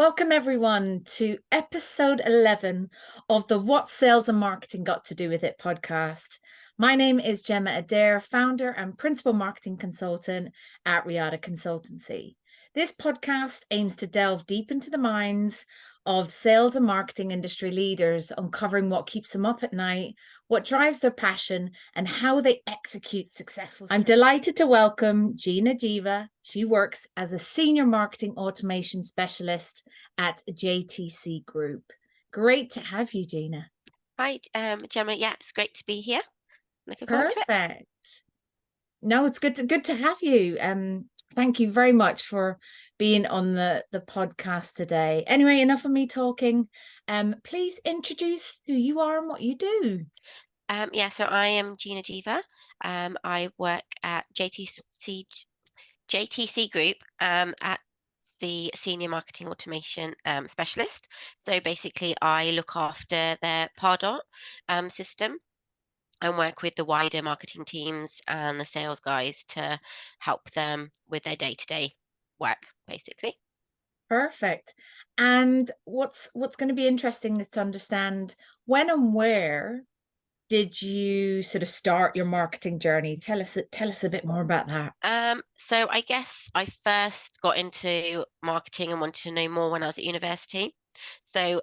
Welcome everyone to episode 11 of the What Sales and Marketing Got to Do With It podcast. My name is Gemma Adair, founder and principal marketing consultant at Riata Consultancy. This podcast aims to delve deep into the minds of sales and marketing industry leaders, uncovering what keeps them up at night, what drives their passion, and how they execute successful. I'm delighted to welcome Jeena Jeeva. She works as a senior marketing automation specialist at JTC Group. Great to have you, Jeena. Hi, Gemma. Yeah, it's great to be here. Looking forward to it. Perfect. No, it's good to have you. Thank you very much for being on the podcast today. Anyway, enough of me talking. Please introduce who you are and what you do. So I am Jeena Jeeva. I work at JTC Group at the senior marketing automation specialist. So basically, I look after their Pardot system and work with the wider marketing teams and the sales guys to help them with their day-to-day work, basically. Perfect. And what's going to be interesting is to understand when and where did you sort of start your marketing journey? Tell us a bit more about that. So I guess I first got into marketing and wanted to know more when I was at university. So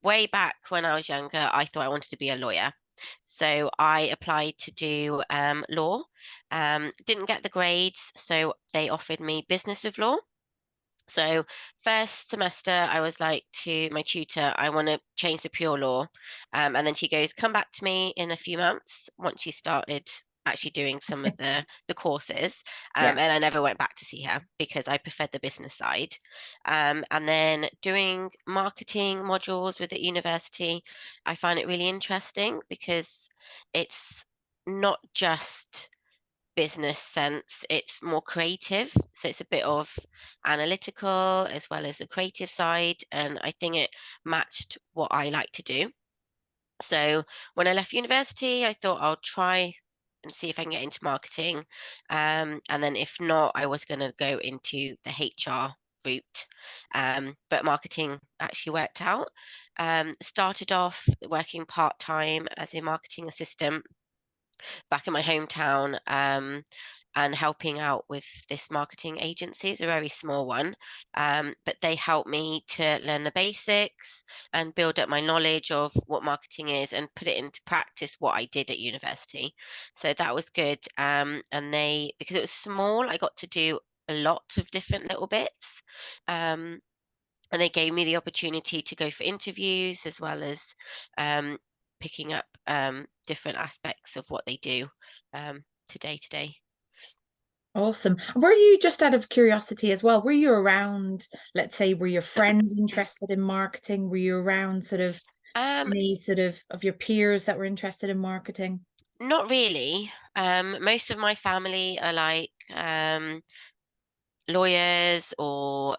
way back when I was younger, I thought I wanted to be a lawyer. So I applied to do law. Didn't get the grades, so they offered me business with law. So first semester, I was like to my tutor, I want to change to pure law. And then she goes, come back to me in a few months once you started actually doing some of the courses. Yeah. And I never went back to see her because I preferred the business side. And then doing marketing modules with the university, I find it really interesting because it's not just business sense, it's more creative. So it's a bit of analytical as well as the creative side. And I think it matched what I like to do. So when I left university, I thought I'll try and see if I can get into marketing. And then if not, I was going to go into the HR route. But marketing actually worked out. Started off working part-time as a marketing assistant back in my hometown, and helping out with this marketing agency. It's a very small one, but they helped me to learn the basics and build up my knowledge of what marketing is and put it into practice what I did at university. So that was good. And because it was small, I got to do a lot of different little bits. And they gave me the opportunity to go for interviews as well as picking up different aspects of what they do to day. Awesome. Were you, just out of curiosity as well, were you around, let's say, were your friends interested in marketing? Were you around sort of any sort of your peers that were interested in marketing? Not really. Most of my family are like lawyers or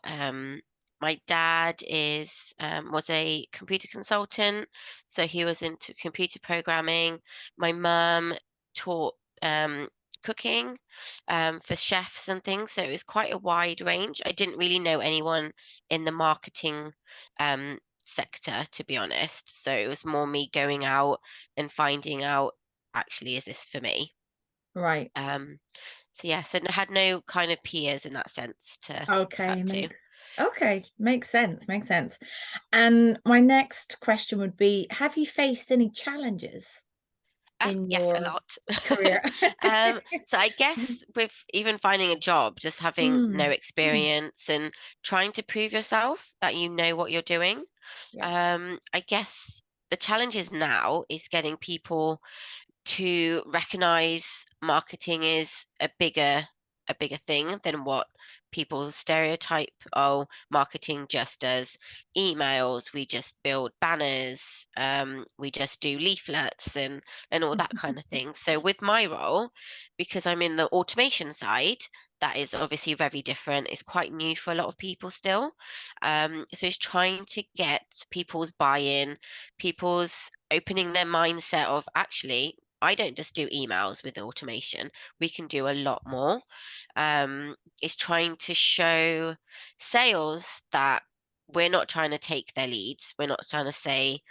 my dad was a computer consultant, so he was into computer programming. My mum taught cooking for chefs and things, so it was quite a wide range. I didn't really know anyone in the marketing sector, to be honest, so it was more me going out and finding out, actually, is this for me? Right. So yeah, so I had no kind of peers in that sense to look up to. Makes sense. And my next question would be, have you faced any challenges in Yes, a your lot. career? So I guess with even finding a job, just having no Mm. experience and trying to prove yourself that you know what you're doing. Yeah. I guess the challenge is now is getting people to recognize marketing is a bigger thing than what people stereotype. Oh, marketing just does emails, we just build banners, we just do leaflets and all that kind of thing. So with my role, because I'm in the automation side, that is obviously very different. It's quite new for a lot of people still. So it's trying to get people's buy-in, people's opening their mindset of, actually, I don't just do emails with automation. We can do a lot more. It's trying to show sales that we're not trying to take their leads. We're not trying to say,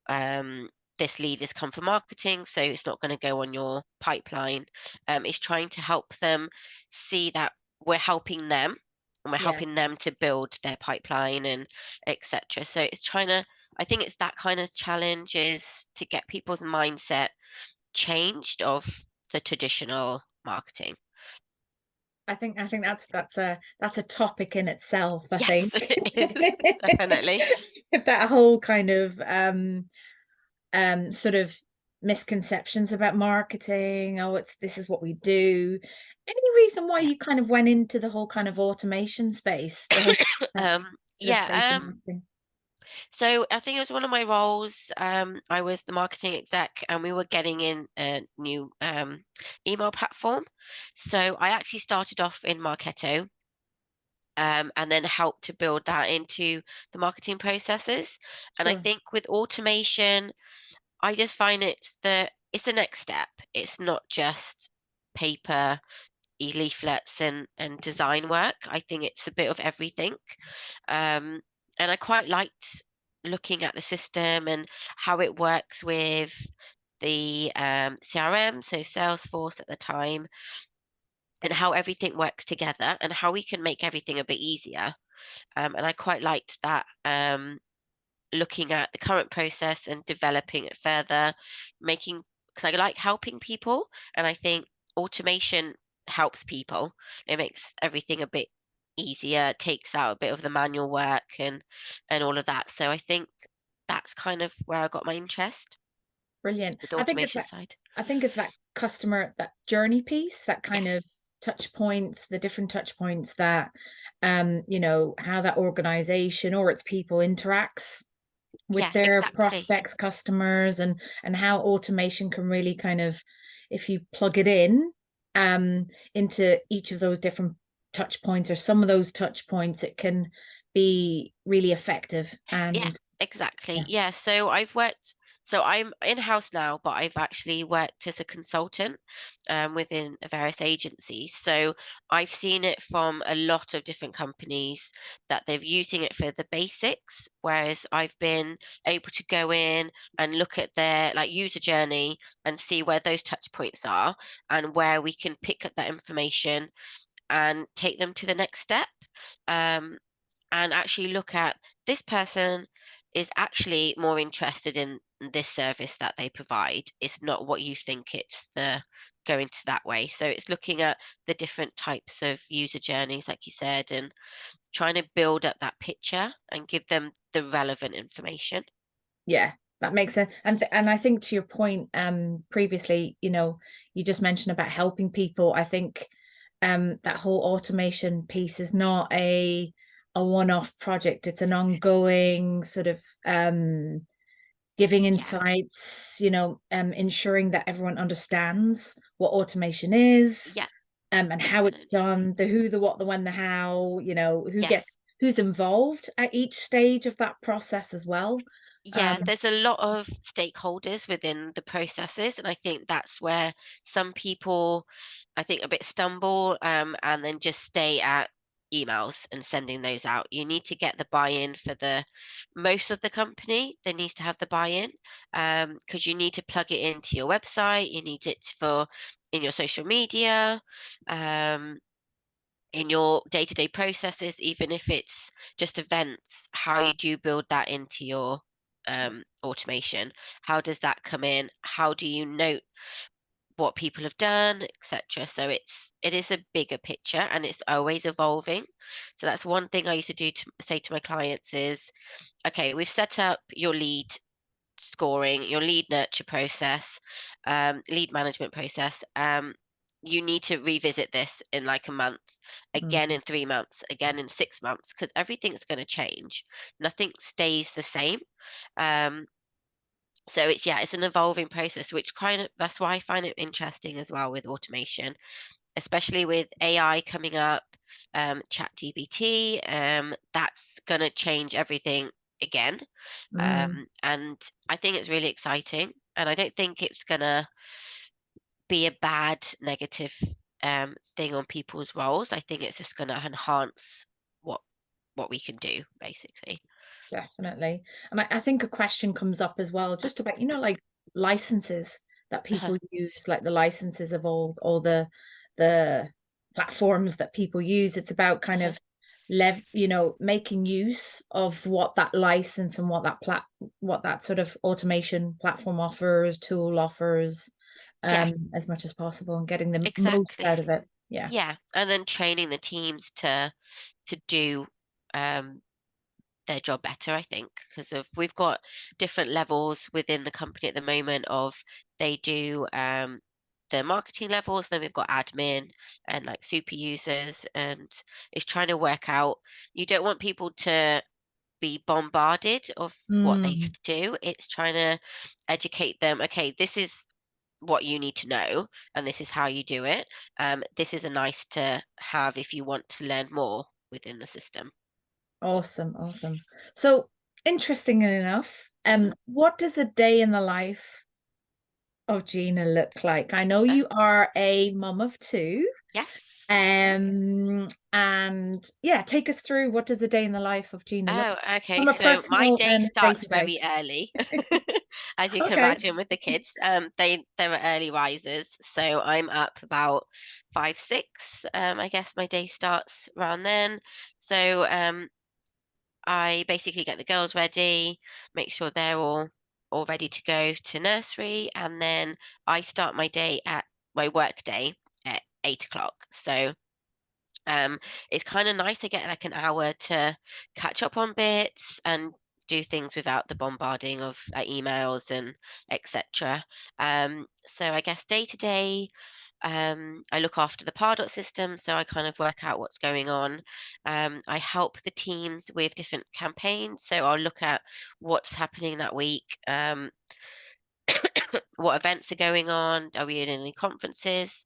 um, this lead has come from marketing, so it's not going to go on your pipeline. It's trying to help them see that we're helping them and we're Yeah. helping them to build their pipeline and etc. So it's trying to, I think it's that kind of challenge, is to get people's mindset changed of the traditional marketing. I think that's a topic in itself, I think. Yes, it is definitely. That whole kind of sort of misconceptions about marketing. Oh, it's this is what we do. Any reason why Yeah. you kind of went into the whole kind of automation space, the whole sort of space Yeah. in marketing? So I think it was one of my roles. I was the marketing exec, and we were getting in a new email platform. So I actually started off in Marketo, and then helped to build that into the marketing processes. And I Sure. think with automation, I just find it's the next step. It's not just paper leaflets and design work. I think it's a bit of everything. Um, and I quite liked looking at the system and how it works with the CRM, so Salesforce at the time, and how everything works together and how we can make everything a bit easier. And I quite liked that, looking at the current process and developing it further, making, because I like helping people, and I think automation helps people. It makes everything a bit easier, takes out a bit of the manual work and all of that. So I think that's kind of where I got my interest Brilliant. with the automation side. I think it's that customer, that journey piece, that kind of Yes. touch points, the different touch points that how that organization or its people interacts with Yeah, their exactly. prospects, customers, and how automation can really kind of, if you plug it in into each of those different touch points or some of those touch points, it can be really effective. Yeah, And exactly. yeah. Yeah, so I'm in-house now, but I've actually worked as a consultant, within various agencies. So I've seen it from a lot of different companies that they're using it for the basics, whereas I've been able to go in and look at their like user journey and see where those touch points are and where we can pick up that information and take them to the next step. Um, and actually look at, this person is actually more interested in this service that they provide. It's not what you think, it's the going to that way. So it's looking at the different types of user journeys, like you said, and trying to build up that picture and give them the relevant information. Yeah, that makes sense. And I think to your point, previously, you just mentioned about helping people. I think that whole automation piece is not a one-off project. It's an ongoing sort of giving Yeah, insights, ensuring that everyone understands what automation is, yeah, and how it's definitely. done, the who, the what, the when, the how, Yes. who's involved at each stage of that process as well. Yeah, Um, there's a lot of stakeholders within the processes, and I think that's where some people, I think, a bit stumble, and then just stay at emails and sending those out. You need to get the buy-in for the most of the company. There needs to have the buy-in, because you need to plug it into your website. You need it for in your social media. Um, in your day-to-day processes, even if it's just events, how do you build that into your automation? How does that come in? How do you note what people have done, etc.? So it is a bigger picture and it's always evolving. So that's one thing I used to do to say to my clients is, okay, we've set up your lead scoring, your lead nurture process, lead management process. You need to revisit this in like a month, again mm, in 3 months, again in 6 months, because everything's going to change. Nothing stays the same. Um, so it's, yeah, it's an evolving process, which kind of, that's why I find it interesting as well with automation, especially with AI coming up, chat GBT, that's going to change everything again. mm. And I think it's really exciting. And I don't think it's gonna be a bad negative thing on people's roles. I think it's just gonna enhance what what we can do, basically. Definitely. And I think a question comes up as well, just about, like licenses that Uh-huh. people use, like the licenses of all the platforms that people use. It's about kind Uh-huh. of making use of what that license and what that sort of automation platform offers, tool offers, Yeah, as much as possible and getting the most exactly. out of it. Yeah. Yeah, and then training the teams to do um, their job better, I think, because of we've got different levels within the company at the moment of they do the marketing levels, then we've got admin and like super users, and it's trying to work out. You don't want people to be bombarded of what they Mm, could do. It's trying to educate them. Okay, this is what you need to know, and this is how you do it. This is a nice to have if you want to learn more within the system. awesome, awesome. So interestingly enough, Hmm. what does a day in the life of Jeena look like? I know Of you course. are a mum of two. Yes. And yeah, take us through, what does a day in the life of Jeena look Oh, like okay. from a So my personal day and day starts to day? very early, as you can Okay. imagine with the kids. They were early risers, so I'm up about 5, 6. I guess my day starts around then. So I basically get the girls ready, make sure they're all ready to go to nursery, and then I start my work day at 8 o'clock. So um, it's kind of nice. I get like an hour to catch up on bits and do things without the bombarding of emails and etc. So I guess day to day, I look after the Pardot system, so I kind of work out what's going on. I help the teams with different campaigns, so I'll look at what's happening that week, what events are going on, are we in any conferences?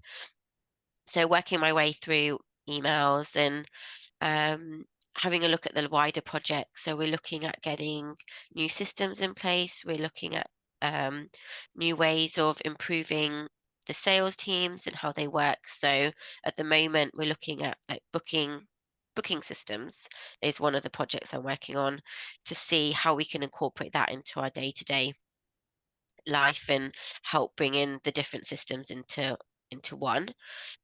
So working my way through emails and um, having a look at the wider project. So we're looking at getting new systems in place. We're looking at um, new ways of improving the sales teams and how they work. So at the moment, we're looking at like booking systems is one of the projects I'm working on to see how we can incorporate that into our day-to-day life and help bring in the different systems into one.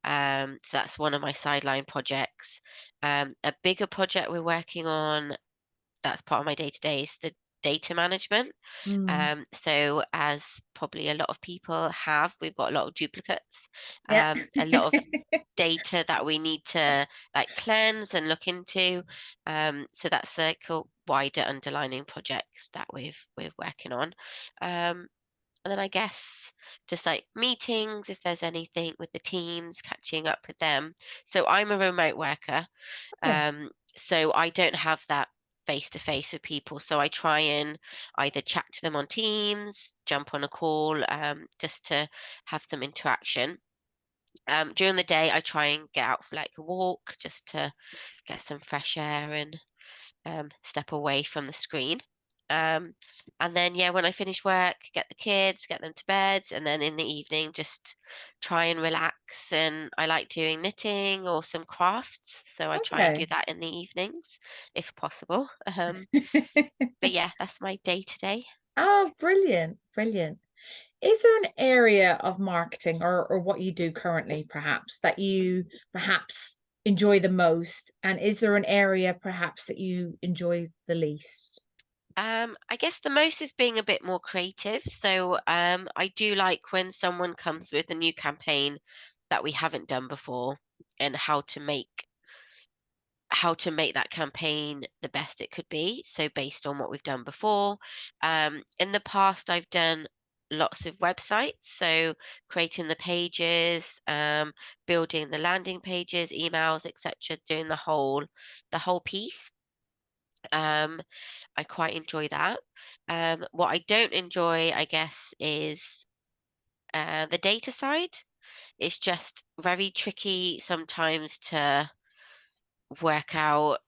So that's one of my sideline projects. A bigger project we're working on that's part of my day to day is the data management. Mm, So as probably a lot of people have, we've got a lot of duplicates, yeah. a lot of data that we need to like cleanse and look into. So that's like a wider underlining project that we're working on. Um, and then I guess just like meetings, if there's anything with the teams, catching up with them. So I'm a remote worker. Okay. So I don't have that face to face with people. So I try and either chat to them on Teams, jump on a call, just to have some interaction. During the day, I try and get out for like a walk just to get some fresh air and step away from the screen. Um, and then, yeah, when I finish work, get the kids, get them to bed, and then in the evening, just try and relax. And I like doing knitting or some crafts, so I try and do Okay. that in the evenings if possible. But yeah, that's my day to day. Oh, brilliant, brilliant. Is there an area of marketing or what you do currently, perhaps, that you perhaps enjoy the most? And is there an area perhaps that you enjoy the least? I guess the most is being a bit more creative. So I do like when someone comes with a new campaign that we haven't done before and how to make that campaign the best it could be. So based on what we've done before. In the past, I've done lots of websites, so creating the pages, building the landing pages, emails, etc., doing the whole piece. Um, I quite enjoy that. What I don't enjoy, I guess, is the data side. It's just very tricky sometimes to work out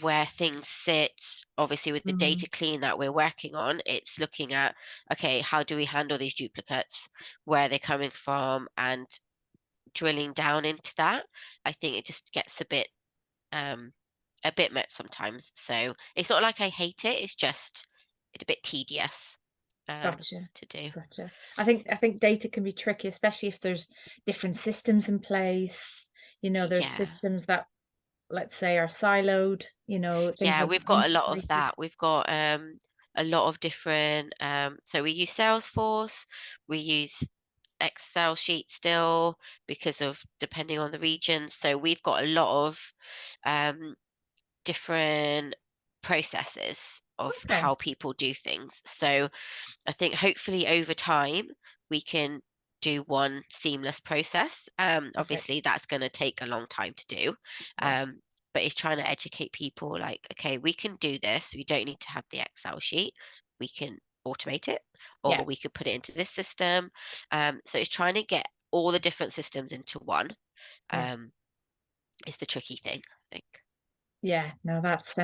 where things sit. Obviously, with the Mm, data clean that we're working on, it's looking at, okay, how do we handle these duplicates? Where are they coming from? And drilling down into that, I think it just gets um, a bit much sometimes. So it's not like I hate it, it's a bit tedious gotcha. to do. Gotcha. I think data can be tricky, especially if there's different systems in place. There's Yeah. systems that, let's say, are siloed, things Yeah, are we've not got a lot of integrated. that. We've got a lot of different so we use Salesforce, we use Excel sheets still because of depending on the region. So we've got a lot of um different processes of Okay. how people do things. So I think hopefully over time we can do one seamless process. Obviously, Perfect. that's going to take a long time to do. Yeah. Um, but it's trying to educate people like, okay, we can do this. We don't need to have the Excel sheet. We can automate it, Yeah. or we could put it into this system. So it's trying to get all the different systems into one. Yeah. Um, is the tricky thing, I think. Yeah. No, that's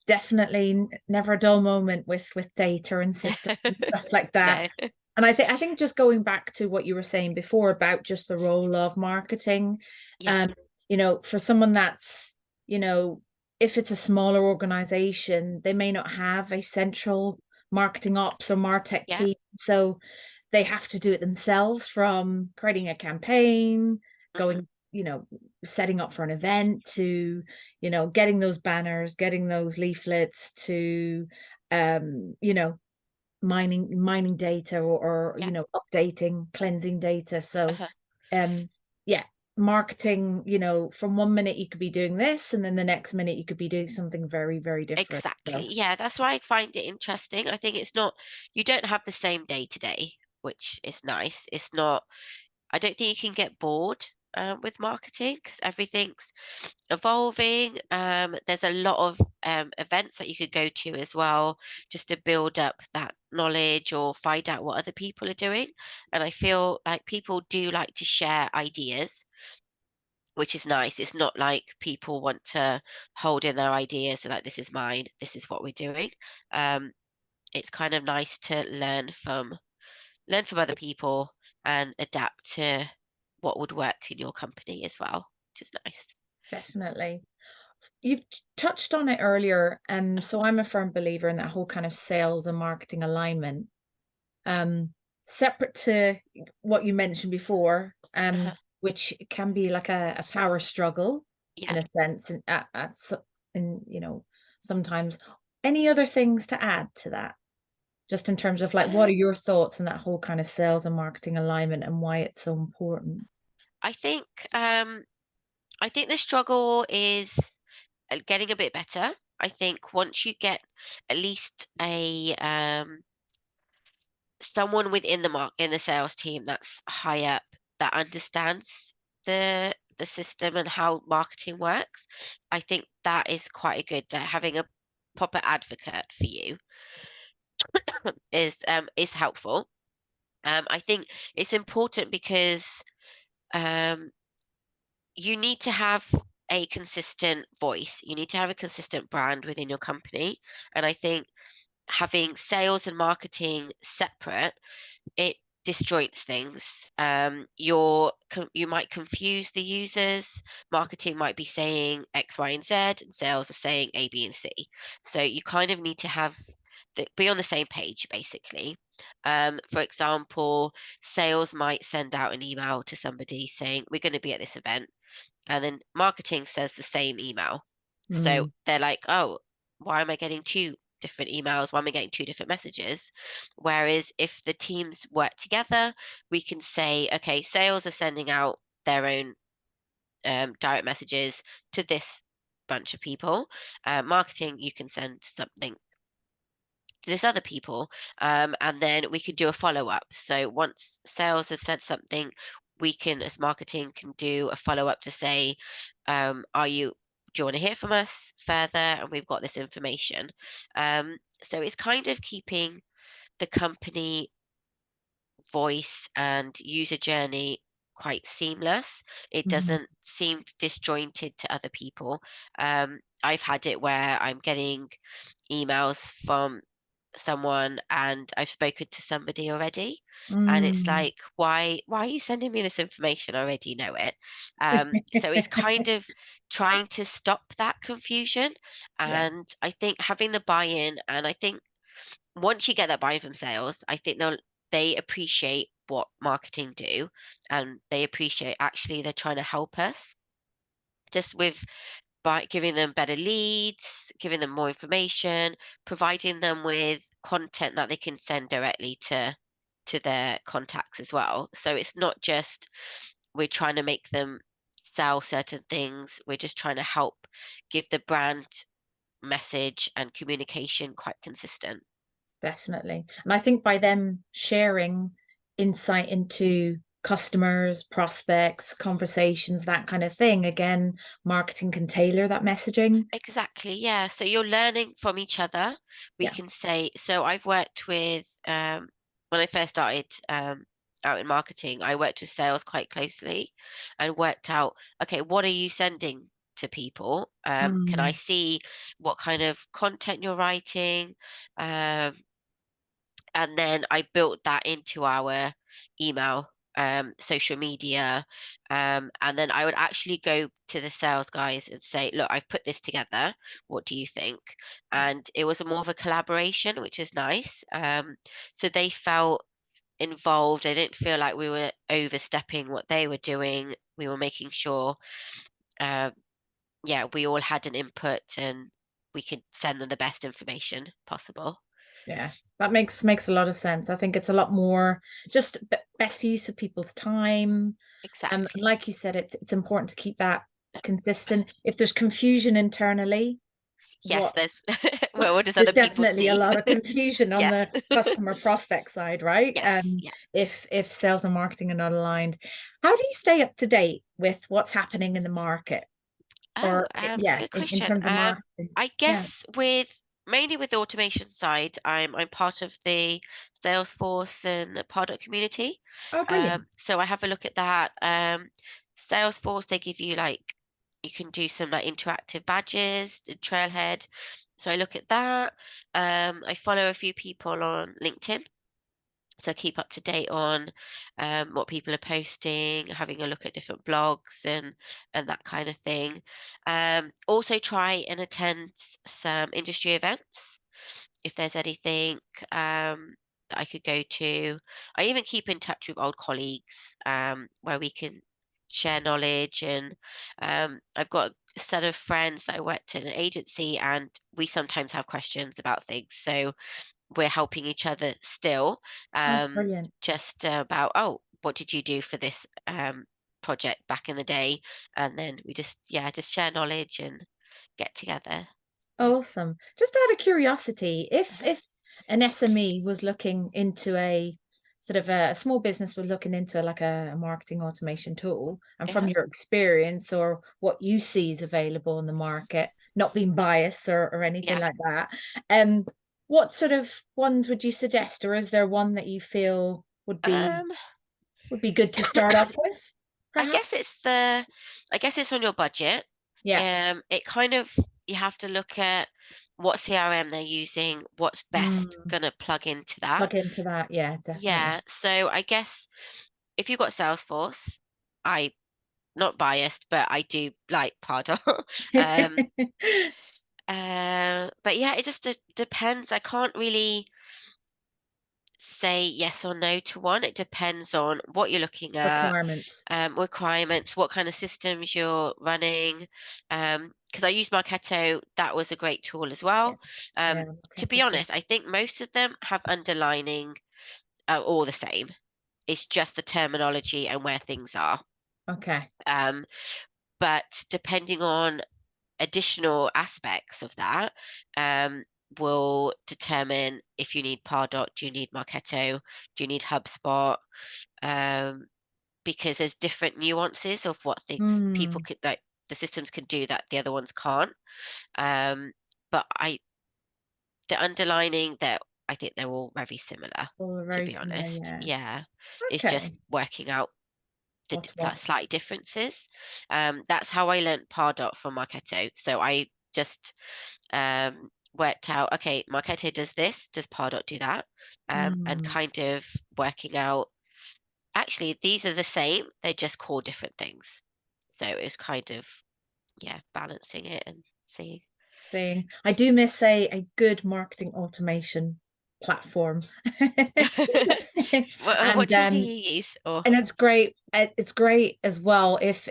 definitely never a dull moment with data and systems and stuff like that. No. And I think just going back to what you were saying before about just the role of marketing, Yeah. um, for someone that's, you know, if it's a smaller organization, they may not have a central marketing ops or martech Yeah. team. So they have to do it themselves, from creating a campaign, Hmm. going, setting up for an event, to, getting those banners, getting those leaflets, to, you know, mining data, or Yeah. updating, cleansing data. So Uh-huh. um yeah, marketing, from one minute you could be doing this, and then the next minute you could be doing something very, very different. So Exactly. Yeah, that's why I find it interesting. I think it's not, you don't have the same day to day, which is nice. It's not, I don't think you can get bored with marketing because everything's evolving. There's a lot of events that you could go to as well, just to build up that knowledge or find out what other people are doing. And I feel like people do like to share ideas, which is nice. It's not like people want to hold in their ideas and like, this is mine, this is what we're doing. Um, it's kind of nice to learn from other people and adapt to what would work in your company as well, which is nice. definitely. You've touched on it earlier. So I'm a firm believer in that whole kind of sales and marketing alignment. Um, Separate to what you mentioned before, Uh-huh. which can be like a power struggle Yeah. in a sense, and in, sometimes. Any other things to add to that? Just in terms of, like, what are Um, your thoughts on that whole kind of sales and marketing alignment, and why it's so important? I think um, I think the struggle is getting a bit better. I think once you get at least a someone within in the sales team that's high up that understands the system and how marketing works, I think that is quite a good having a proper advocate for you is helpful. I think it's important because um, you need to have a consistent voice. You need to have a consistent brand within your company, and I think having sales and marketing separate, it disjoints things. You might confuse the users. Marketing might be saying X, Y, and Z, and sales are saying A, B, and C. So you kind of need to be on the same page, basically. For example, sales might send out an email to somebody saying we're going to be at this event, and then marketing says the same email. So Mm, they're like, oh, why am I getting two different emails? Why am I getting two different messages? Whereas if the teams work together, we can say, okay, sales are sending out their own direct messages to this bunch of people. Marketing, you can send something to this other people, and then we can do a follow up. So once sales has said something, we can, as marketing, can do a follow up to say, are you? Do you want to hear from us further? And we've got this information. So it's kind of keeping the company voice and user journey quite seamless. It mhm. doesn't seem disjointed to other people. Um, I've had it where I'm getting emails from someone and I've spoken to somebody already, and it's Mm. like, why are you sending me this information? I already know it. So it's kind of trying to stop that confusion. Yeah, And I think having the buy-in, and I think once you get that buy-in from sales, I think they appreciate what marketing do, and they appreciate actually they're trying to help us just with by giving them better leads, giving them more information, providing them with content that they can send directly to their contacts as well. So it's not just we're trying to make them sell certain things, we're just trying to help give the brand message and communication quite consistent. definitely. And I think by them sharing insight into customers, prospects, conversations, that kind of thing, again, marketing can tailor that messaging. Exactly, yeah. So you're learning from each other. We Yeah. can say, so I've worked with, when I first started out in marketing, I worked with sales quite closely and worked out, okay, what are you sending to people? Can I Mm, see what kind of content you're writing? Um, and then I built that into our email, social media, and then I would actually go to the sales guys and say, "Look, I've put this together. What do you think?" yeah. And it was a more of a collaboration, which is nice. So they felt involved. They didn't feel like we were overstepping what they were doing. We were making sure, uh, yeah, we all had an input and we could send them the best information possible. Yeah, that makes a lot of sense. I think it's a lot more just best use of people's time. And Exactly. like you said, it's important to keep that consistent. If there's confusion internally, Yes, what's there's well, what does there's other people definitely a see? lot of confusion on Yes. the customer prospect side, right? Yes, yeah. If sales and marketing are not aligned, how do you stay up to date with what's happening in the market? Oh, Or yeah, good in question. terms of marketing. I Yeah. guess with mainly with the automation side, I'm part of the Salesforce and product community. Oh, brilliant. So I have a look at that. Salesforce, they give you like you can do some like interactive badges, the trailhead. So I look at that. I follow a few people on LinkedIn. So keep up to date on what people are posting, having a look at different blogs and that kind of thing. Also try and attend some industry events if there's anything that I could go to. I even keep in touch with old colleagues where we can share knowledge. And I've got a set of friends that I worked in an agency, and we sometimes have questions about things. So we're helping each other still, That's brilliant. just about, oh, what did you do for this project back in the day? And then we just, yeah, just share knowledge and get together. So, Awesome. Just out of curiosity, if mhm. an SME was looking into a sort of a small business was looking into like a marketing automation tool, and from Yeah. your experience or what you see is available in the market, not being biased or anything Yeah. like that, um, what sort of ones would you suggest, or is there one that you feel Um, would be good to start off with, I guess perhaps? I guess it's on your budget. Yeah. It kind of you have to look at what CRM they're using, what's best Mm, gonna plug into that. plug into that. Yeah, definitely. Yeah. So I guess if you've got Salesforce, I not biased, but I do like Pardot. um, but yeah, it just depends. I can't really say yes or no to one. It depends on what you're looking at, Requirements. requirements, what kind of systems you're running. Because I use Marketo, that was a great tool as Yeah. well. Yeah, To market be is good. honest, I think most of them have underlining all the same. It's just the terminology and where things are. Okay. Um, but depending on additional aspects of that, will determine if you need Pardot, do you need Marketo, do you need HubSpot? Um, because there's different nuances of what things people Mm, could like the systems can do that the other ones can't. Um, but the underlining that I think they're all very similar, all to very be similar, honest. yeah. Yeah. It's Okay. just working out the What's what? slight differences. That's how I learnt Pardot from Marketo. So I just worked out, okay, Marketo does this, does Pardot do that? And Mm. kind of working out, actually, these are the same, they just call different things. So it's kind of, yeah, balancing it and seeing. Thing. I do miss a good marketing automation platform. What And tool do you use? Or and it's great. It's great as well if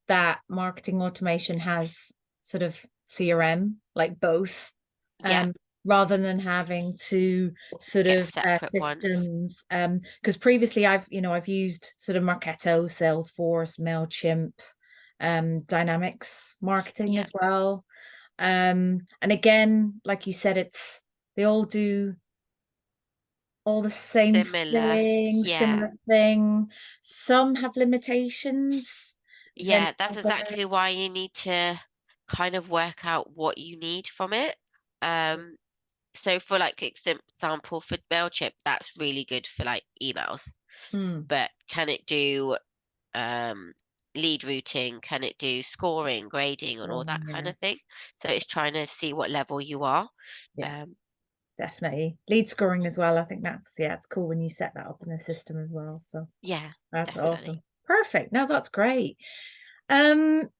that marketing automation has sort of CRM, like both, yeah, um, rather than having to sort get of separate ones. systems. Because previously I've used sort of Marketo, Salesforce, Mailchimp, Dynamics marketing Yeah, as well. And again, like you said, they all do all the same similar. thing, Yeah. similar thing. Some have limitations than Yeah, that's exactly why others. you need to kind of work out what you need from it. Um, so for like example, for Mailchimp, that's really good for like emails, Mm. but can it do um, lead routing? Can it do scoring, grading, and all Oh, that kind yeah, of thing? So it's trying to see what level you are. yeah, Um, definitely. Lead scoring as well. I think yeah, it's cool when you set that up in the system as well. So yeah, that's definitely. awesome. Perfect. No, that's great. Um,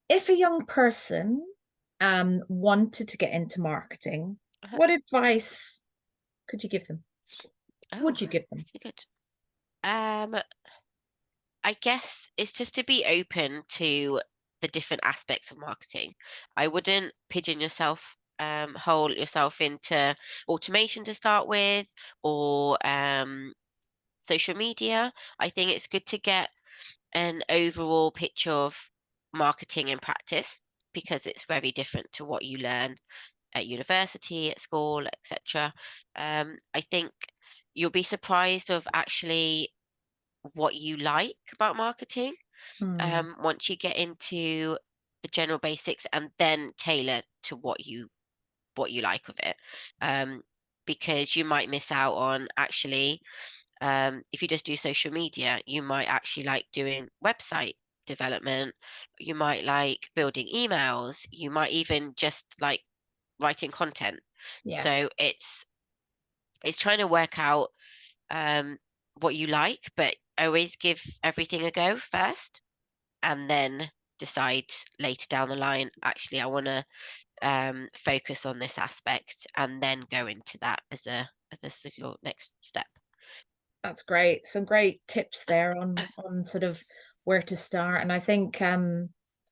if a young person wanted to get into marketing, Uh-huh. what advice could you give them? Oh, Would you give them? that's good. Um, I guess it's just to be open to the different aspects of marketing. I wouldn't pigeon yourself, hole yourself into automation to start with, or social media. I think it's good to get an overall picture of marketing in practice because it's very different to what you learn at university, at school, etc. I think you'll be surprised of actually what you like about marketing Hmm. once you get into the general basics and then tailor to what you like of it. Um, because you might miss out on actually, if you just do social media, you might actually like doing website development. You might like building emails. You might even just like writing content. Yeah, So it's trying to work out what you like, but always give everything a go first and then decide later down the line, actually, I want to focus on this aspect and then go into that as your next step. that's great. Some great tips there on sort of where to start. And I think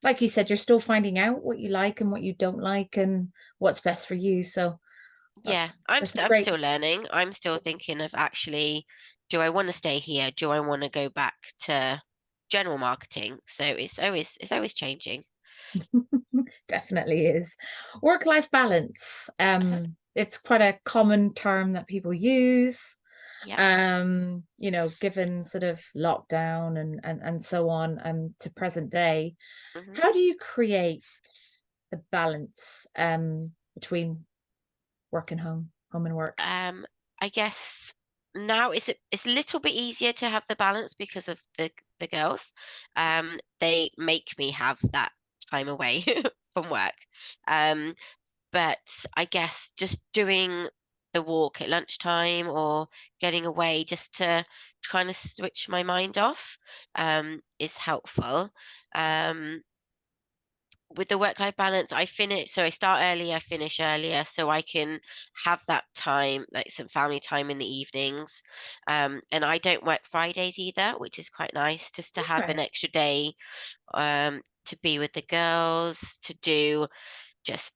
like you said, you're still finding out what you like and what you don't like and what's best for you. So Yeah, there's some I'm great. still learning. I'm still thinking of actually, do I want to stay here? Do I want to go back to general marketing? So it's always changing. Definitely is. Work-life balance. Uh-huh. It's quite a common term that people use. Yeah. Given sort of lockdown and so on, to present day. hmm How do you create the balance between work and home and work? Um, I guess now it's a little bit easier to have the balance because of the girls. They make me have that time away from work. Um, but I guess just doing the walk at lunchtime or getting away just to kind of switch my mind off is helpful. Um, with the work-life balance, I start early, I finish earlier, so I can have that time, like some family time in the evenings. And I don't work Fridays either, which is quite nice, just to have Okay. an extra day to be with the girls, to do just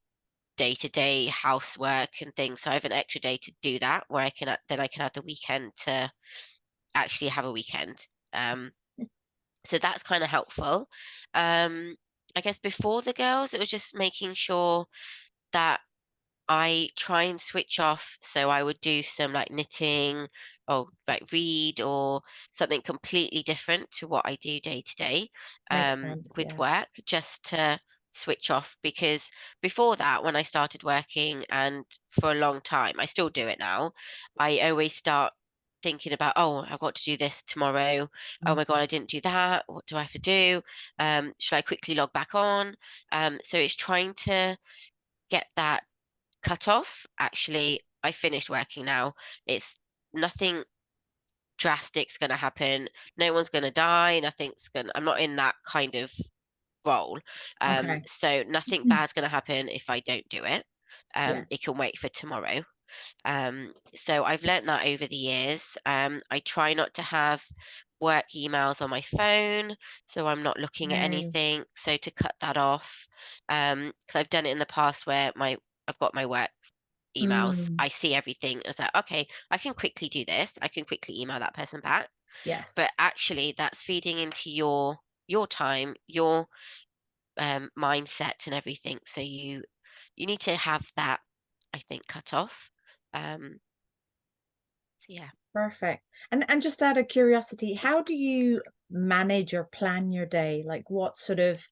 day-to-day housework and things. So I have an extra day to do that, where then I can have the weekend to actually have a weekend. Um, so that's kind of helpful. Um, I guess before the girls, it was just making sure that I try and switch off. So I would do some like knitting or like read or something completely different to what I do day to day Makes sense. with Yeah. work, just to switch off. Because before that, when I started working and for a long time, I still do it now, I always start. thinking about, oh, I've got to do this tomorrow. Oh Mm. my God, I didn't do that. What do I have to do? Should I quickly log back on? So it's trying to get that cut off. Actually, I finished working now. It's nothing drastic's going to happen. No one's going to die. I'm not in that kind of role. Okay. So nothing Mm. bad's going to happen if I don't do it. Yes. It can wait for tomorrow. So I've learnt that over the years. I try not to have work emails on my phone, so I'm not looking at No. anything. So to cut that off, because I've done it in the past where my I've got my work emails, Mm. I see everything. It's like, okay, I can quickly do this. I can quickly email that person back. Yes. But actually, that's feeding into your time, your mindset, and everything. So you need to have that, I think, cut off. Um, so yeah. Perfect. And just out of curiosity, how do you manage or plan your day? Like what sort of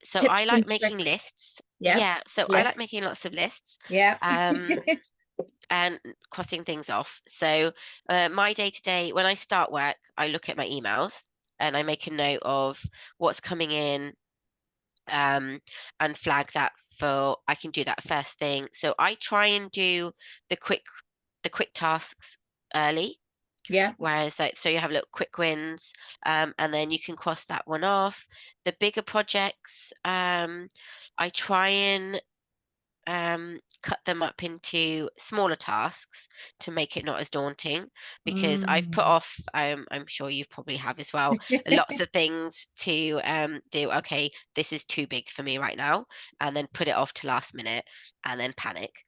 So I tips like and making tricks? lists. Yeah. Yeah, so I like Yes. making lots of lists, Yeah. um, and crossing things off. So my day to day, when I start work, I look at my emails and I make a note of what's coming in, um, and flag that for I can do that first thing. So I try and do the quick the quick tasks early. Yeah. Whereas, like, so you have little quick wins, and then you can cross that one off. The bigger projects, I try and cut them up into smaller tasks to make it not as daunting, because I've put Mm. off, I'm sure you probably have as well, lots of things to do. Okay, this is too big for me right now, and then put it off to last minute and then panic.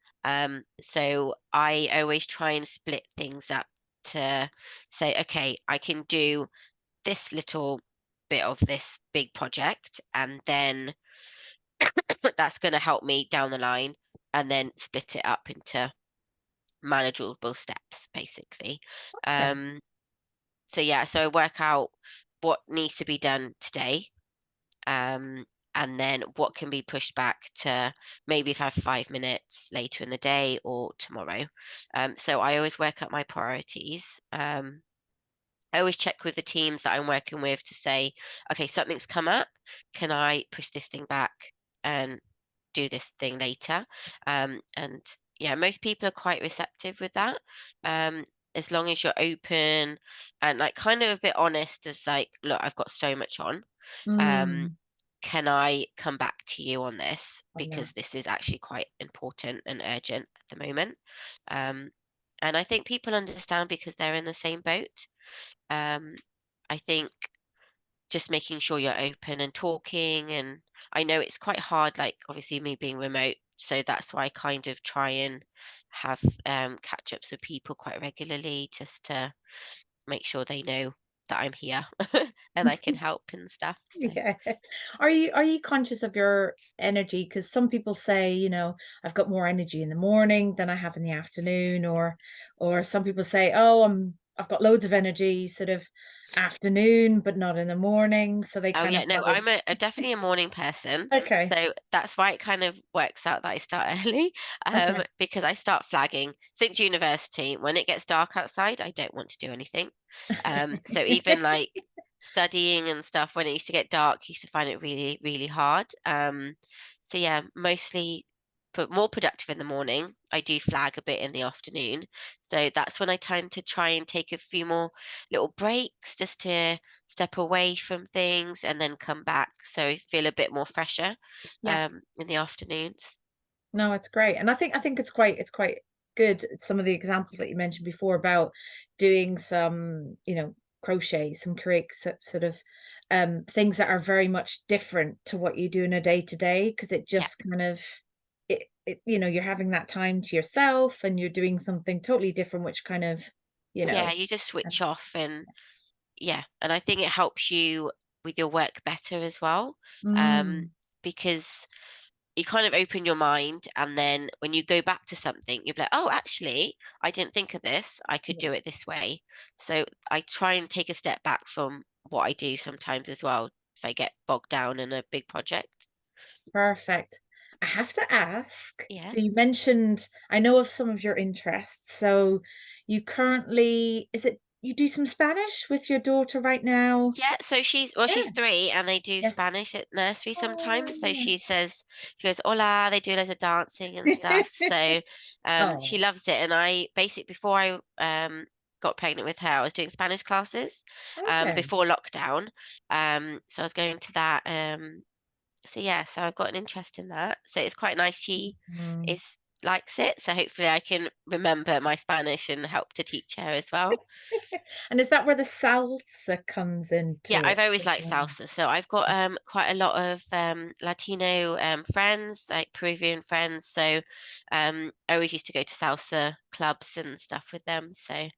So I always try and split things up to say, okay, I can do this little bit of this big project, and then that's going to help me down the line, and then split it up into manageable steps, basically. Okay. Um, so yeah, so I work out what needs to be done today, um, and then what can be pushed back to maybe if I have 5 minutes later in the day or tomorrow. So I always work out my priorities. I always check with the teams that I'm working with to say, okay, something's come up. Can I push this thing back and do this thing later? And yeah, most people are quite receptive with that. Um, as long as you're open and like kind of a bit honest, as like, look, I've got so much on. Um, Mm. can I come back to you on this? On Because that. this is actually quite important and urgent at the moment. Um, and I think people understand because they're in the same boat. Um, I think just making sure you're open and talking, and I know it's quite hard, like obviously me being remote, so that's why I kind of try and have catch ups with people quite regularly, just to make sure they know that I'm here and I can help and stuff. So Yeah. Are you conscious of your energy? Because some people say, I've got more energy in the morning than I have in the afternoon, or some people say, oh, I've got loads of energy sort of afternoon, but not in the morning. So they oh kind yeah, of no, have I'm definitely a morning person. okay. So that's why it kind of works out that I start early, Okay. because I start flagging since university. When it gets dark outside, I don't want to do anything. So even like studying and stuff, when it used to get dark, I used to find it really, really hard. So yeah, mostly but more productive in the morning. I do flag a bit in the afternoon. So that's when I tend to try and take a few more little breaks, just to step away from things and then come back, so I feel a bit more fresher Yeah. in the afternoons. No, it's great. And I think it's quite good. Some of the examples that you mentioned before about doing some, crochet, some create sort of things that are very much different to what you do in a day to day, because it Yeah, just kind of you're having that time to yourself and you're doing something totally different, which kind of, you yeah, know, you just um, switch off, and yeah, and I think it helps you with your work better as well, um, mm, because you kind of open your mind, and then when you go back to something, you're like, oh, actually, I didn't think of this. I could yeah, do it this way. So I try and take a step back from what I do sometimes as well, if I get bogged down in a big project. perfect. I have to ask, Yeah. so you mentioned, I know of some of your interests. So you currently, is it you do some Spanish with your daughter right now? Yeah, so she's Yeah. 3 and they do Yeah. Spanish at nursery sometimes. So Oh. she goes, "Hola," they do loads of dancing and stuff. So she Oh, loves it. And I basically before I got pregnant with her, I was doing Spanish classes okay. before lockdown. So I was going to that. So yeah, so I've got an interest in that. So it's quite nice she Mm. is likes it. So hopefully I can remember my Spanish and help to teach her as well. And is that where the salsa comes Yeah, into I've it always as liked well? salsa. So I've got quite a lot of Latino friends, like Peruvian friends. So I always used to go to salsa clubs and stuff with them. So I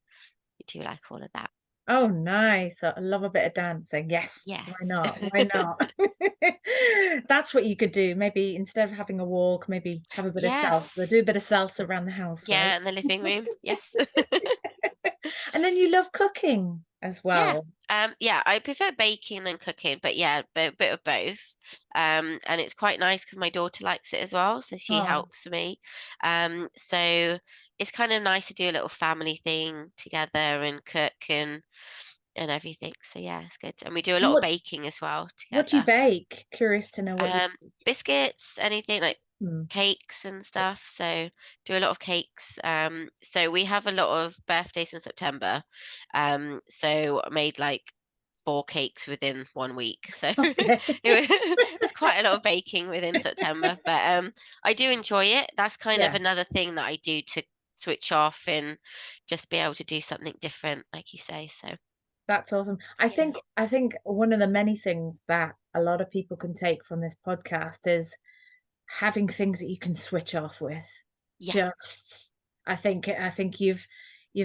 do like all of that. Oh, nice. I love a bit of dancing. Yes. Yes. Why not? Why not? That's what you could do. Maybe instead of having a walk, maybe have a bit of salsa. Yes. Do a bit of salsa around the house, right? Yeah, in the living room. Yes. And then you love cooking as Yeah. well. Yeah, I prefer baking than cooking, but yeah, bit of both. And it's quite nice because my daughter likes it as well, so she Oh, helps me. So it's kind of nice to do a little family thing together and cook and everything. So yeah, it's good. And we do a and lot of baking as well what do you together. bake? Curious to know what you Um, Biscuits, anything like hmm. cakes and stuff. So do a lot of cakes. So we have a lot of birthdays in September. So I made like 4 cakes within 1 week. So Okay. it was quite a lot of baking within September. But I do enjoy it. That's kind of Yeah. another thing that I do to switch off and just be able to do something different, like you say. So That's awesome. I yeah, think I think one of the many things that a lot of people can take from this podcast is having things that you can switch off with. yeah, Just I think you've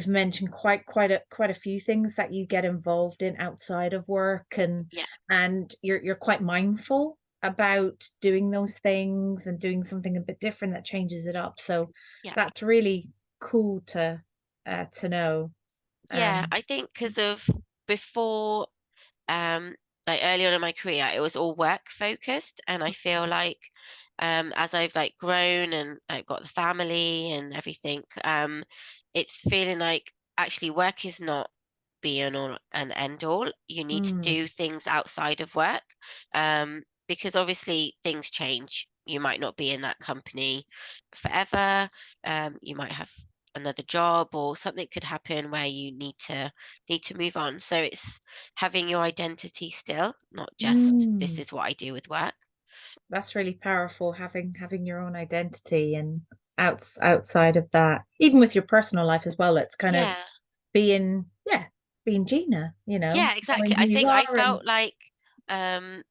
mentioned quite a few things that you get involved in outside of work yeah, and you're quite mindful about doing those things and doing something a bit different that changes it up. So yeah. that's really cool to know. Yeah, Um I think because of before um like early on in my career it was all work focused, and I feel like as I've like grown and I've got the family and everything, it's feeling like actually work is not be an all and end all. You need to mm, do things outside of work, because obviously things change. You might not be in that company forever. You might have another job or something could happen where you need to move on. So it's having your identity still, not just this mm. is what I do with work. That's really powerful having your own identity and outside of that, even with your personal life as well. It's kind of Yeah. being, yeah, being Gina, Yeah, exactly. knowing who I you think I are and felt like um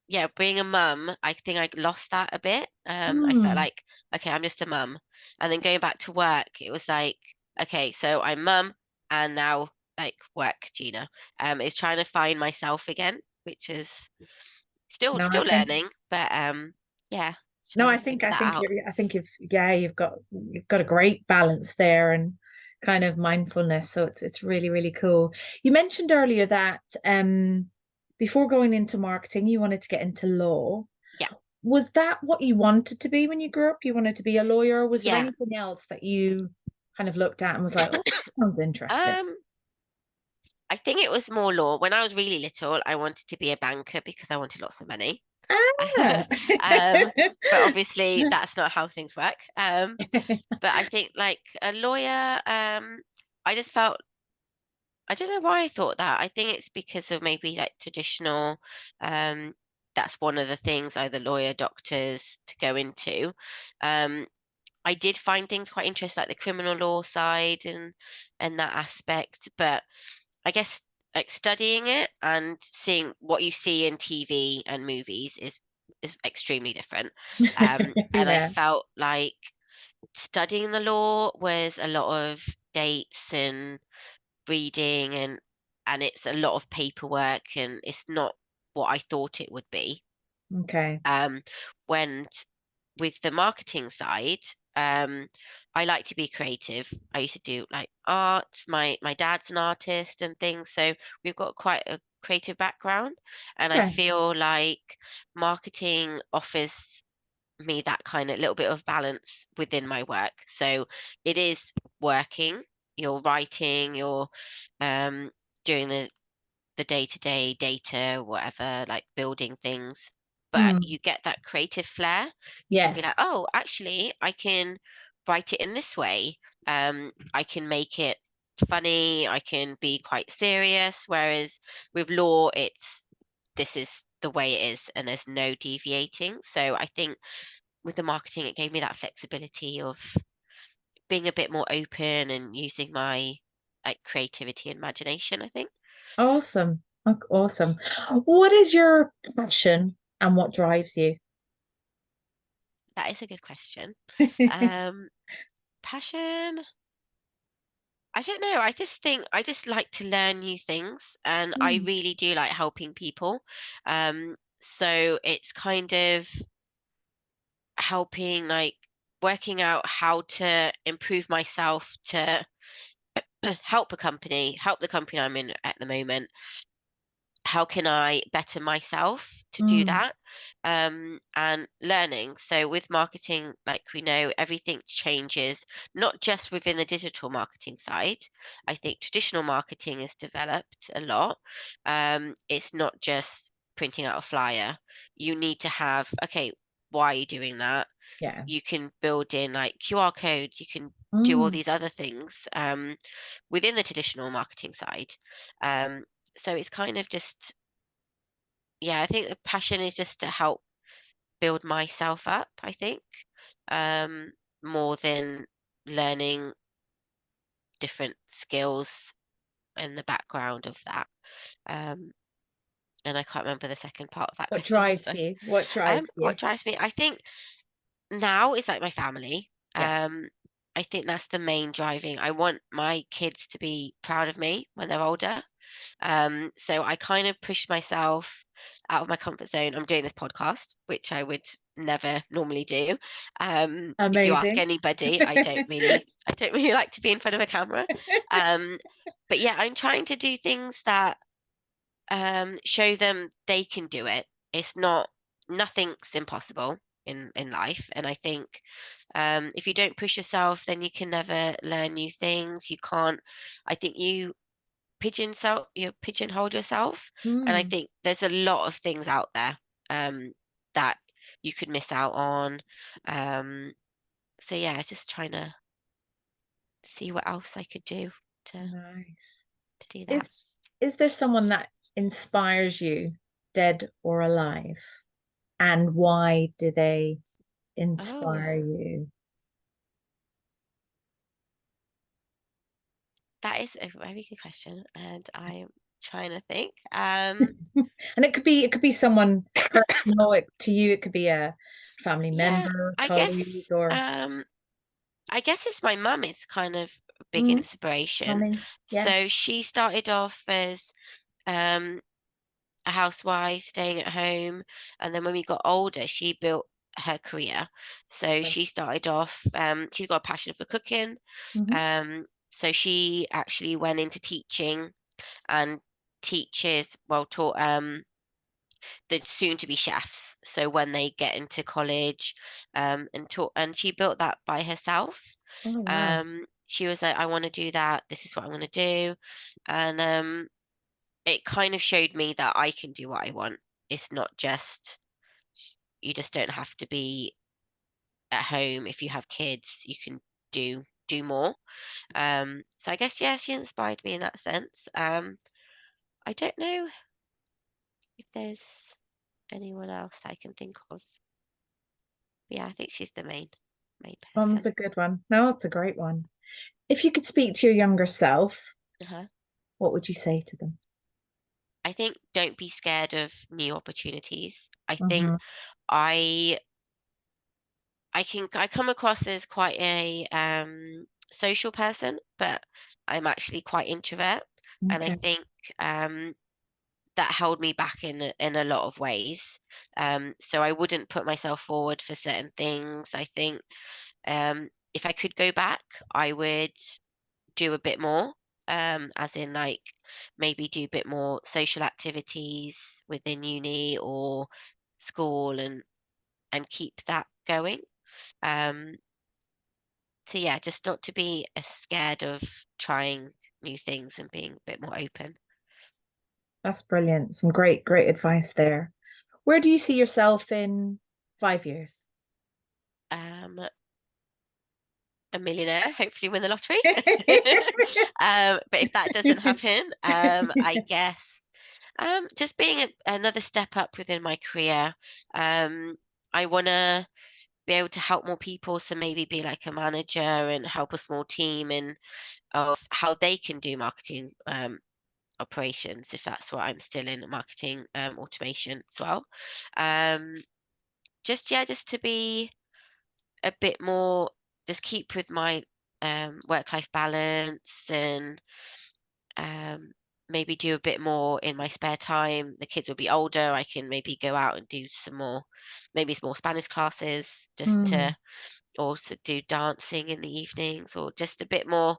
yeah, being a mum, I think I lost that a bit. I felt mm, like, okay, I'm just a mum. And then going back to work, it was like, okay, so I'm mum and now like work, Gina. Is trying to find myself again, which is no, I still think learning, but yeah, no, trying to figure that out. I think you've yeah, you've got a great balance there and kind of mindfulness. So it's really, really cool. You mentioned earlier that before going into marketing, you wanted to get into law. Yeah. Was that what you wanted to be when you grew up? You wanted to be a lawyer? Or was there Yeah. anything else that you kind of looked at and was like, oh, that sounds interesting? Um, I think it was more law. When I was really little, I wanted to be a banker because I wanted lots of money. Ah. um, but obviously that's not how things work. But I think like a lawyer, I just felt I don't know why I thought that. I think it's because of maybe like traditional, um, that's one of the things either lawyer, doctors to go into. Um, I did find things quite interesting, like the criminal law side and that aspect. But I guess like studying it and seeing what you see in TV and movies is extremely different. And I Yeah. felt like studying the law was a lot of dates and reading and it's a lot of paperwork and it's not what I thought it would be. Okay. Um, when with the marketing side, um, I like to be creative. I used to do like art. My dad's an artist and things, so we've got quite a creative background, and I Okay. feel like marketing offers me that kind of little bit of balance within my work. So it is working, you're writing, you're um, doing the day-to-day data, whatever, like building things. But Mm, you get that creative flair. You can be like, yes. oh, actually, I can write it in this way. I can make it funny. I can be quite serious. Whereas with law, it's this is the way it is, and there's no deviating. So I think with the marketing, it gave me that flexibility of being a bit more open and using my like creativity and imagination, I think. Awesome. Awesome. What is your passion and what drives you? That is a good question. Um, Passion, I don't know. I just think I just like to learn new things, and I Mm, really do like helping people. So it's kind of helping, like working out how to improve myself to help the company I'm in at the moment. How can I better myself to do mm, that? And learning. So with marketing, like we know, everything changes, not just within the digital marketing side. I think traditional marketing is developed a lot. It's not just printing out a flyer. You need to have, okay, why are you doing that? yeah. You can build in like QR codes, you can do all Mm, these other things within the traditional marketing side. Um, so it's kind of just, yeah, I think the passion is just to help build myself up, I think, um, more than learning different skills in the background of that. Um, and I can't remember the second part of that what question. drives So, you? What drives you? what drives me? I think now is like my family. Yeah. I think that's the main driving. I want my kids to be proud of me when they're older. So I kind of pushed myself out of my comfort zone. I'm doing this podcast, which I would never normally do. If you ask Amazing. anybody, I don't really like to be in front of a camera. Um, but yeah, I'm trying to do things that show them they can do it. It's not nothing's impossible in life, and I think if you don't push yourself, then you can never learn new things. You can't. I think you pigeonhole yourself, and I Mm, think there's a lot of things out there um, that you could miss out on. Um, so yeah, just trying to see what else I could do to nice. to do that. Is is there someone that inspires you, dead or alive? And why do they Oh, inspire you? that is a very good question, and I'm trying to think. And it could be someone personal to you. It could be a family Yeah, member, I colleague, guess or I guess it's my mum is kind of a big mm, inspiration. mommy. Yeah. So she started off as um, a housewife, staying at home, and then when we got older, she built her career. So she started off. She's got a passion for cooking. Mm-hmm. So she actually went into teaching and taught the soon to be chefs. So when they get into college, and she built that by herself. Oh, wow. She was like, I want to do that. This is what I'm going to do. And it kind of showed me that I can do what I want. It's not just, you just don't have to be at home. If you have kids, you can do more. So I guess, yeah, she inspired me in that sense. I don't know if there's anyone else I can think of. Yeah, I think she's the main Mom's person. a good one. No, it's a great one. If you could speak to your younger self, Uh-huh. what would you say to them? I think don't be scared of new opportunities. I think Hmm. I I come across as quite a social person, but I'm actually quite introvert, and I Okay. think um that held me back in a lot of ways. So I wouldn't put myself forward for certain things. I think if I could go back, I would do a bit more, as in like maybe do a bit more social activities within uni or school and keep that going. Um, So yeah, just not to be as scared of trying new things and being a bit more open. That's brilliant. Some great, great advice there. Where do you see yourself in 5 years? Um, a millionaire, hopefully win the lottery. But if that doesn't happen, I guess just being another step up within my career. Um, I want to be able to help more people, so maybe be like a manager and help a small team and of how they can do marketing operations, if that's what I'm still in marketing automation as well. Um, just yeah, just to be a bit more, just keep with my work-life balance and um, maybe do a bit more in my spare time. The kids will be older. I can maybe go out and do some more, maybe some more Spanish classes, just Mm, to also do dancing in the evenings, or just a bit more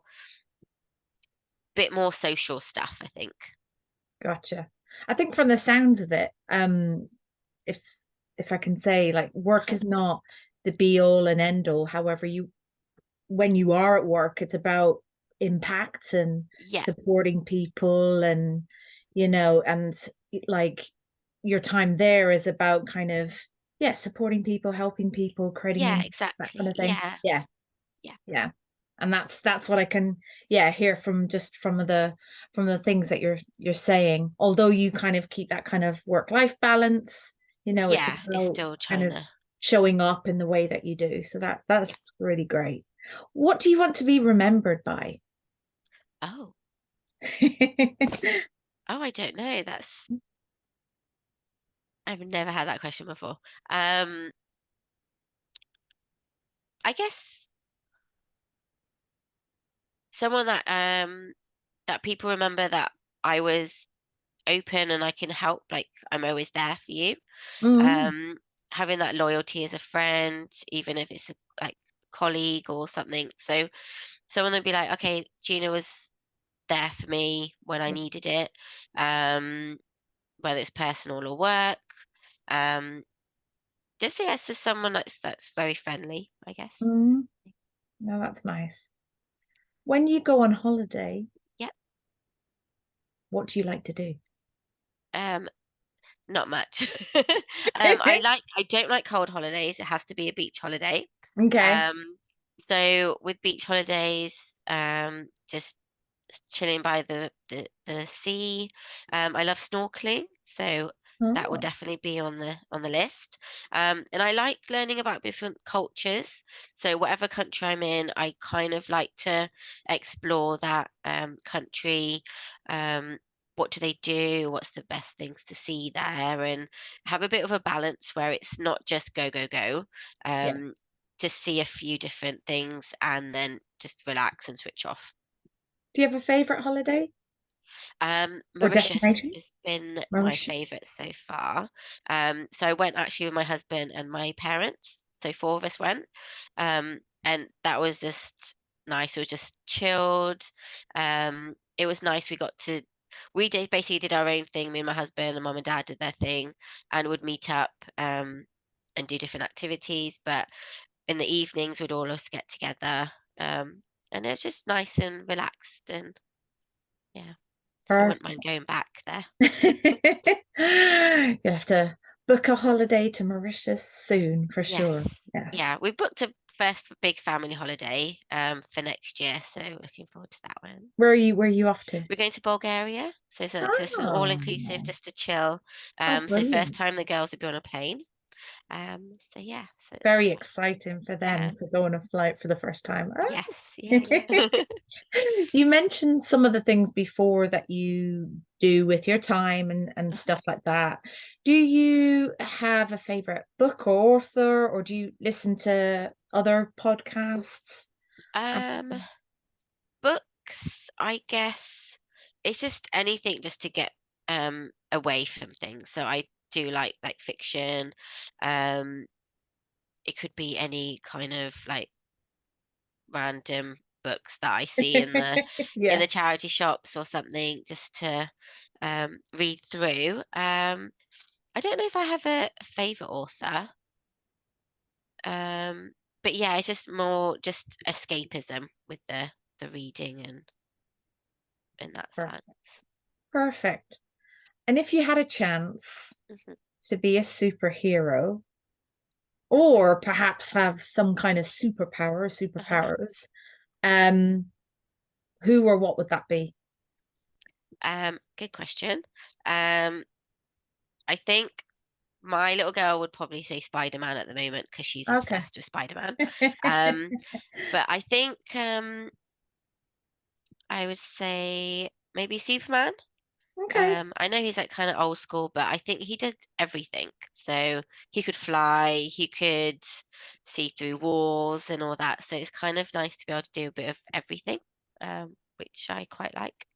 social stuff, I think. gotcha. I think from the sounds of it, if if I can say, like, work is not the be all and end all. However, you when you are at work, it's about impact and Yeah, supporting people and and like your time there is about kind of, yeah, supporting people, helping people, creating yeah, impact, that kind exactly. of thing. Yeah, Yeah, yeah, yeah. And that's what I can, yeah, hear from just from the things that you're saying. Although you kind of keep that kind of work-life balance, it's yeah. It's about still kind trying of to. showing up in the way that you do. So Yeah. that's really great. What do you want to be remembered by? Oh, oh, I don't know. I've never had that question before. Um, I guess someone that people remember that I was open and I can help, like I'm always there for you. Mm, Um, Having that loyalty as a friend, even if it's a like colleague or something. So someone would be like, okay, Gina was there for me when I needed it, um, whether it's personal or work. Um, just yes, to someone that's very friendly, I guess. mm. No, that's nice. When you go on holiday, Yep. what do you like to do? Um, Not much. I don't like cold holidays. It has to be a beach holiday. Okay. Um, so with beach holidays, just chilling by the sea. I love snorkeling, so that would Oh, definitely be on the list. And I like learning about different cultures. So whatever country I'm in, I kind of like to explore that country. Um, what do they do? What's the best things to see there? And have a bit of a balance where it's not just go, go, go. yeah. Um, just see a few different things and then just relax and switch off. Do you have a favorite holiday or Mauritius destination? has been my Mauritius. favorite so far. So I went actually with my husband and my parents. So four of us went. And that was just nice. It was just chilled. It was nice. We did basically did our own thing. Me and my husband and mum and dad did their thing and would meet up and do different activities. But in the evenings, we'd all us get together. And it was just nice and relaxed and yeah. So I wouldn't mind Perfect. going back there. You'll have to book a holiday to Mauritius soon for sure. Yes. Yes. Yeah, we've booked a first big family holiday for next year, so looking forward to that one. Where are you off to? We're going to Bulgaria, so it's just an all-inclusive, Oh, just to chill. oh, So first brilliant. time the girls will be on a plane. So yeah, so it's Very exciting. exciting for Yeah. them to go on a flight for the first time. Yes. Ah. Yeah. Yeah. You mentioned some of the things before that you do with your time and stuff like that. Do you have a favorite book or author, or do you listen to other podcasts? Um, Books, I guess it's just anything just to get away from things. So I do like fiction. Um, it could be any kind of like random books that I see in Yeah. the charity shops or something just to read through. I don't know if I have a favorite author. Um, but yeah, it's just more just escapism with the reading and in that Perfect. sense. Perfect. And if you had a chance Mhm. to be a superhero, or perhaps have some kind of superpower, Uh-huh. superpowers, um, who or what would that be? Good question. Um, I think my little girl would probably say Spider-Man at the moment because she's Okay. obsessed with Spider-Man. Um, but I think I would say maybe Superman. Okay. I know he's like kind of old school, but I think he did everything. So he could fly, he could see through walls and all that. So it's kind of nice to be able to do a bit of everything, which I quite like.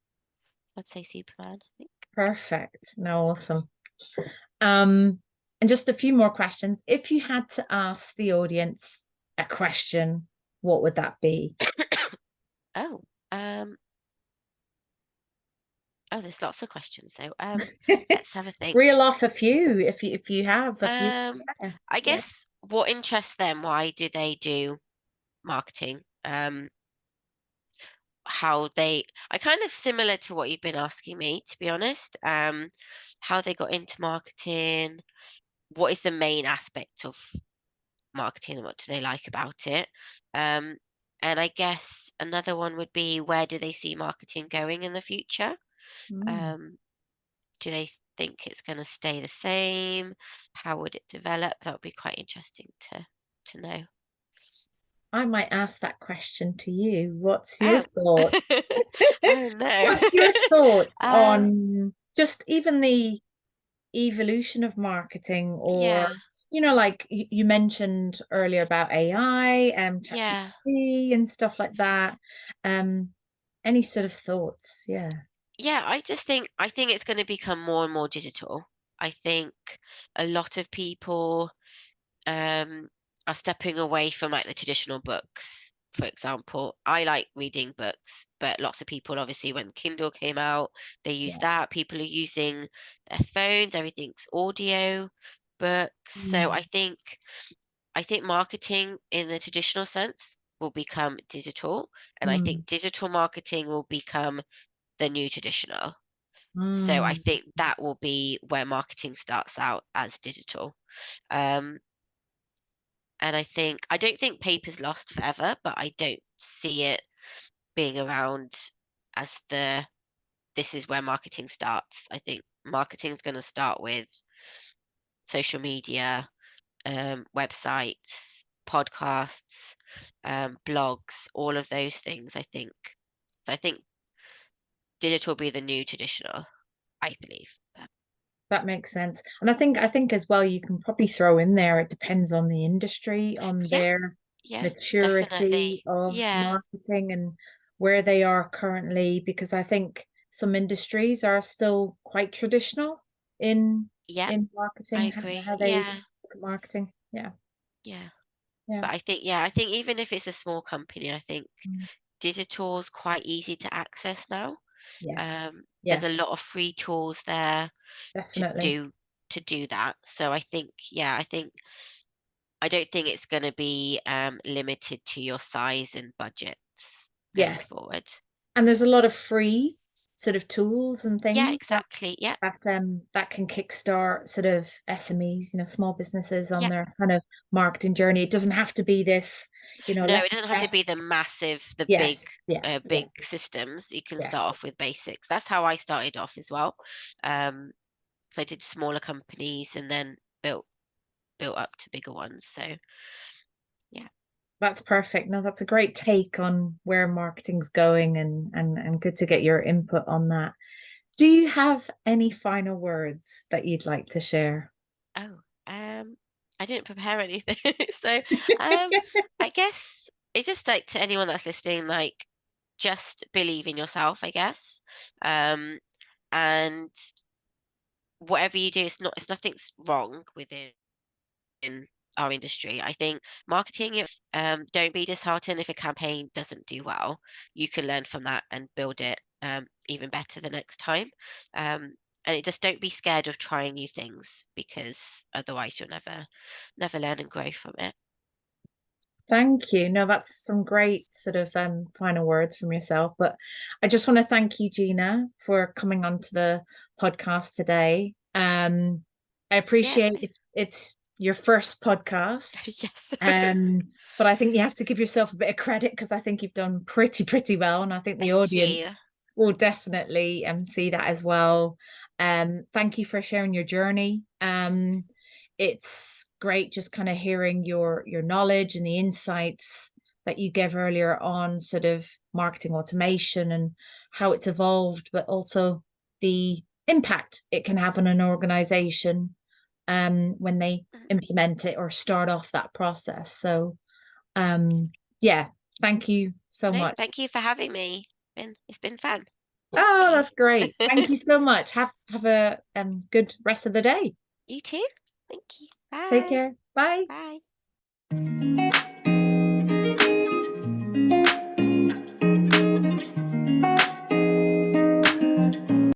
I'd say Superman, I think. Perfect. No, awesome. Um, and just a few more questions. If you had to ask the audience a question, what would that be? Oh, um, oh, there's lots of questions though. Let's have a think. Reel off a few if you have a few. Um, Yeah. I Yeah. guess what interests them, why do they do marketing? How they I kind of similar to what you've been asking me, to be honest. How they got into marketing, what is the main aspect of marketing and what do they like about it? Um, and I guess another one would be where do they see marketing going in the future? Mm. Um, do they think it's going to stay the same? How would it develop? That would be quite interesting to know. I might ask that question to you. What's your Oh, thoughts? oh no. What's your thoughts um, on just even the evolution of marketing, or yeah, like you mentioned earlier about AI, yeah. ChatGPT and stuff like that. Um, any sort of thoughts? Yeah. Yeah, I think it's going to become more and more digital. I think a lot of people um are stepping away from like the traditional books. For example, I like reading books, but lots of people obviously when Kindle came out, they use Yeah. that. People are using their phones, everything's audio books. So Mm. I think marketing in the traditional sense will become digital, and I Mm. think digital marketing will become the new traditional. So I Mm. think that will be where marketing starts out as digital. Um, and I don't think paper's lost forever, but I don't see it being around as this is where marketing starts. I think marketing's going to start with social media, websites, podcasts, blogs, all of those things, I think. So I think digital will be the new traditional, I believe. That makes sense. And I think as well, you can probably throw in there, it depends on the industry, on Yeah, their yeah, maturity definitely. of Yeah, marketing and where they are currently, because I think some industries are still quite traditional in yeah, in I marketing, agree. how they Yeah, look at marketing. Yeah. yeah. Yeah. But I think even if it's a small company, I think Mm. digital's quite easy to access now. Yes. There's Yeah, a lot of free tools there to definitely. do to do that. So I think, yeah, I don't think it's going to be limited to your size and budgets going Yes. forward. And there's a lot of free sort of tools and Yeah, things exactly. Yeah, that can kickstart sort of SMEs, small businesses on yeah. their kind of marketing journey. It doesn't have to be this, No, it let's doesn't have to be the press. massive, the big, Yes, yeah, yeah, big systems. You can start yes. off with basics. That's how I started off as well. Um, so I did smaller companies and then built up to bigger ones. So yeah. That's perfect. No, that's a great take on where marketing's going, and good to get your input on that. Do you have any final words that you'd like to share? Oh, I didn't prepare anything. So I guess it's just like to anyone that's listening, like just believe in yourself, I guess. And whatever you do, it's nothing's wrong with it in our industry. I think marketing, don't be disheartened if a campaign doesn't do well. You can learn from that and build it even better the next time. Um, and it just don't be scared of trying new things because otherwise you'll never learn and grow from it. Thank you. No, that's some great sort of final words from yourself. But I just want to thank you, Jeena, for coming onto the podcast today. I Yeah. appreciate it's your first podcast. Yes. Um, but I think you have to give yourself a bit of credit because I think you've done pretty well. And I think the Thank audience you. will definitely see that as well. Thank you for sharing your journey. It's great just kind of hearing your knowledge and the insights that you gave earlier on sort of marketing automation and how it's evolved, but also the impact it can have on an organization when they Mm. implement it or start off that process. So yeah, thank you so No, much. thank you for having me. It's been fun. Oh, that's great. Thank you so much. Have a good rest of the day. You too. Thank you. Take Bye. care. Bye. Bye.